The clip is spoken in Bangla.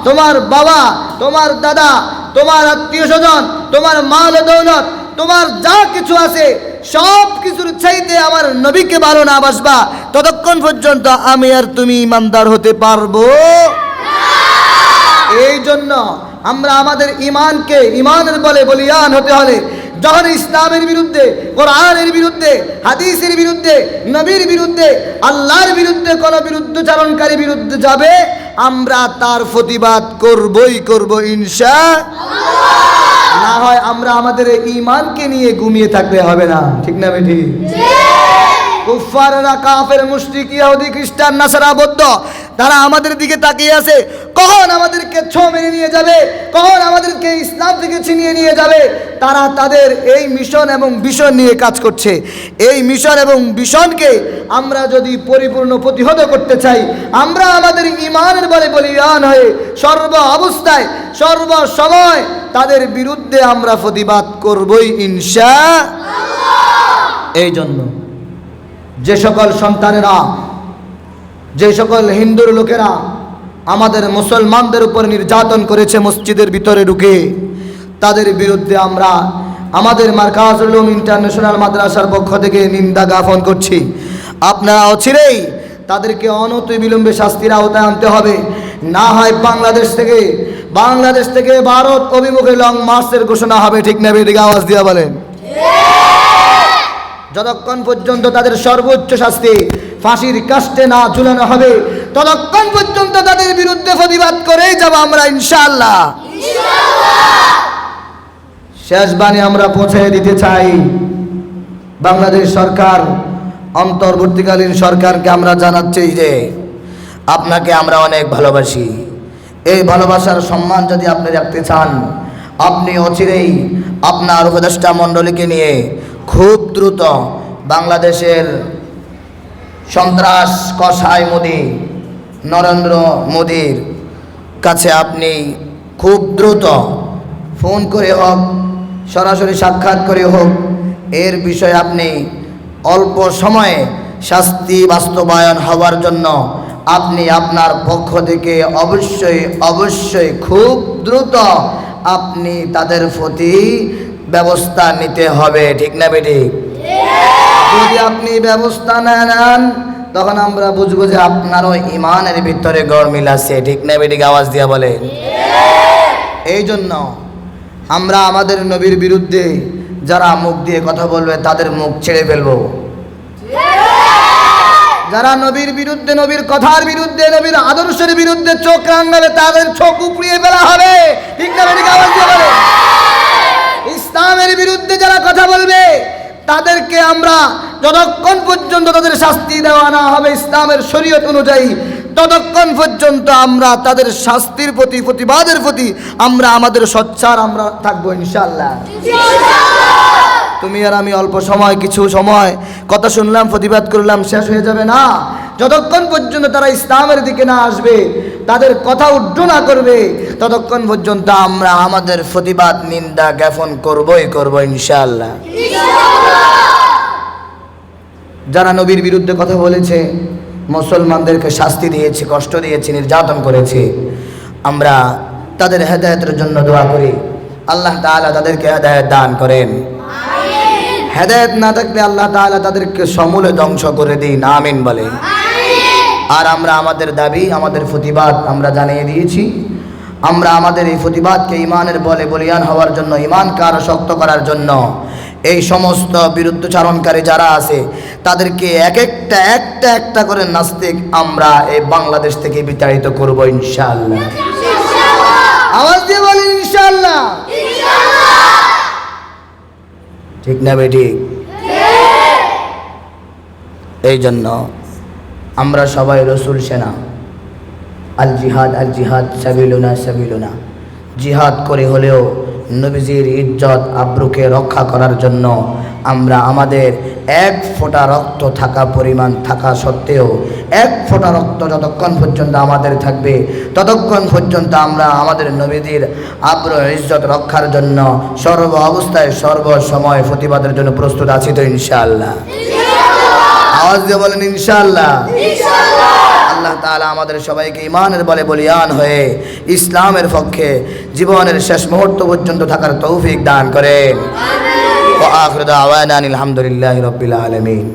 তোমার বাবা, তোমার দাদা, তোমার আত্মীয় স্বজন, তোমার মাল দৌলত, তোমার যা কিছু আছে সব কিছুর চাইতে আমার নবীকে ভালো না বাসবা, ততক্ষণ পর্যন্ত আমি আর তুমি ইমানদার হতে পারবো না। এই জন্য আমরা আমাদের ইমানকে ইমানের বলে বলিয়ান হতে হলে যখন ইসলামের বিরুদ্ধে, কোরআনের বিরুদ্ধে, হাদিসের বিরুদ্ধে, নবীর বিরুদ্ধে, আল্লাহর বিরুদ্ধে কোনো বিরুদ্ধচারণকারী বিরুদ্ধে যাবে, আমরা তার প্রতিবাদ করবই করব ইনশাআল্লাহ। না হয় আমরা আমাদের ঈমানকে নিয়ে ঘুমিয়ে থাকলে হবে না, ঠিক না বেঠি? কুফাররা, কাফের, মুশরিক, ইহুদি, খ্রিস্টান, নাসারা, বৌদ্ধ, তারা আমাদের দিকে তাকিয়ে আছে কখন আমাদেরকে ছো মেরে নিয়ে যাবে, কখন আমাদেরকে ইসলাম থেকে ছিনিয়ে নিয়ে যাবে। তারা তাদের এই মিশন এবং ভিশন নিয়ে কাজ করছে। এই মিশন এবং ভিশনকে আমরা যদি পরিপূর্ণ প্রতিহত করতে চাই, আমরা আমাদের ঈমানের বলে বলিয়ান হয়ে সর্ব অবস্থায় সর্বসময় তাদের বিরুদ্ধে আমরা প্রতিবাদ করবই ইনশাআল্লাহ। এই জন্য যে সকল সন্তানেরা, যে সকল হিন্দুর লোকেরা আমাদের মুসলমানদের উপর নির্যাতন করেছে মসজিদের ভিতরে ঢুকে, তাদের বিরুদ্ধে আমরা আমাদের মার্কাজুল উলুম ইন্টারন্যাশনাল মাদ্রাসার পক্ষ থেকে নিন্দা জ্ঞাপন করছি। আপনারা অচিরেই তাদেরকে অনতিবিলম্বে শাস্তির আওতায় আনতে হবে। না হয় বাংলাদেশ থেকে ভারত অভিমুখে লং মার্চের ঘোষণা হবে, ঠিক না? এদিকে আওয়াজ দিয়া বলেন। যতক্ষণ পর্যন্ত তাদের সর্বোচ্চ শাস্তি ফাঁসির কাস্টে না ঝুলানো হবে, ততক্ষণ পর্যন্ত তাদের বিরুদ্ধে প্রতিবাদ করেই যাব আমরা ইনশাআল্লাহ। শেষ বাণী আমরা পৌঁছে দিতে চাই, বাংলাদেশ সরকার, অন্তর্বর্তীকালীন সরকারকে আমরা জানাচ্ছি যে আপনাকে আমরা অনেক ভালোবাসি। এই ভালোবাসার সম্মান যদি আপনি রাখতে চান, আপনি অচিরেই আপনার উপদেষ্টা মণ্ডলীকে নিয়ে খুব দ্রুত বাংলাদেশের সন্ত্রাস কসাই মোদি নরেন্দ্র মোদির কাছে আপনি খুব দ্রুত ফোন করে হোক, সরাসরি সাক্ষাৎ করে হোক, এর বিষয়ে আপনি অল্প সময়ে শাস্তি বাস্তবায়ন হওয়ার জন্য আপনি আপনার পক্ষ থেকে অবশ্যই খুব দ্রুত আপনি তাদের প্রতি ব্যবস্থা নিতে হবে, ঠিক না বেটি? যদি আপনি ব্যবস্থা না নেন, তখন আমরা বুঝবো যে আপনারও ঈমানের ভিতরে গরমিল আছে, ঠিক না বেটি? আওয়াজ দিয়া বলে। এই জন্য আমরা আমাদের নবীর বিরুদ্ধে যারা মুখ দিয়ে কথা বলবে তাদের মুখ ছেড়ে ফেলবো। যারা নবীর বিরুদ্ধে, নবীর কথার বিরুদ্ধে, নবীর আদর্শের বিরুদ্ধে চোখ রাঙাবে, তাদের চোখ উপড়িয়ে ফেলা হবে, ঠিক না বেটি? আওয়াজ দিয়া বলে। ইসলামের বিরুদ্ধে যারা কথা বলবে তাদেরকে আমরা যতক্ষণ পর্যন্ত তাদের শাস্তি দেওয়া না হবে ইসলামের শরীয়ত অনুযায়ী, ততক্ষণ পর্যন্ত আমরা তাদের শাস্তির প্রতি, প্রতিবাদের প্রতি আমরা আমাদের সোচ্চার আমরা থাকবো ইনশাআল্লাহ। তুমি আর আমি অল্প সময়, কিছু সময় কথা শুনলাম, প্রতিবাদ করলাম, শেষ হয়ে যাবে না। যতক্ষণ পর্যন্ত তারা ইসলামের দিকে না আসবে, তাদের কথা উড্ড না করবে, ততক্ষণ পর্যন্ত আমরা আমাদের প্রতিবাদ নিন্দা জ্ঞাপন করবই করব ইনশাআল্লাহ। যারা নবীর বিরুদ্ধে কথা বলেছে, মুসলমানদেরকে শাস্তি দিয়েছে, কষ্ট দিয়েছে, নির্যাতন করেছে, আমরা তাদের হেদায়েতের জন্য দোয়া করি। আল্লাহ তাআলা তাদেরকে হেদায়েত দান করেন। হেদায়েত না থাকলে আল্লাহ তাআলা তাদেরকে সমূলে ধ্বংস করে দিন, আমিন বলে। আর আমরা আমাদের দাবি, আমাদের প্রতিবাদ আমরা জানিয়ে দিয়েছি। আমরা আমাদের এই প্রতিবাদকে ঈমানের বলে বলিয়ান হওয়ার জন্য, ঈমানকে আরো শক্ত করার জন্য এই সমস্ত বিরুদ্ধচারণকারী যারা আছে তাদেরকে একটা করে নাস্তিক আমরা এই বাংলাদেশ থেকে বিতাড়িত করব ইনশাআল্লাহ। আওয়াজ দিয়ে বলেন ইনশাআল্লাহ। ঠিক না বেটি? এই জন্য আমরা সবাই রসুল সেনা। আল জিহাদ সাবিলুনা, জিহাদ করে হলেও নবীজির ইজ্জত আবরুকে রক্ষা করার জন্য আমরা আমাদের এক ফোঁটা রক্ত থাকা পরিমাণ থাকা সত্ত্বেও, এক ফোঁটা রক্ত যতক্ষণ পর্যন্ত আমাদের থাকবে, ততক্ষণ পর্যন্ত আমরা আমাদের নবীজির আবরু ইজ্জত রক্ষার জন্য সর্ব অবস্থায় সর্বসময় প্রতিবাদের জন্য প্রস্তুত আছি তো ইনশাআল্লাহ। আওয়াজ দিয়ে বলেন ইনশাআল্লাহ। আল্লাহ তাআলা আমাদের সবাইকে ঈমানের বলে বলিয়ান হয়ে ইসলামের পক্ষে জীবনের শেষ মুহূর্ত পর্যন্ত থাকার তৌফিক দান করেন। ওয়া আখিরু দাওয়ানা আলহামদুলিল্লাহি রাব্বিল আলামিন।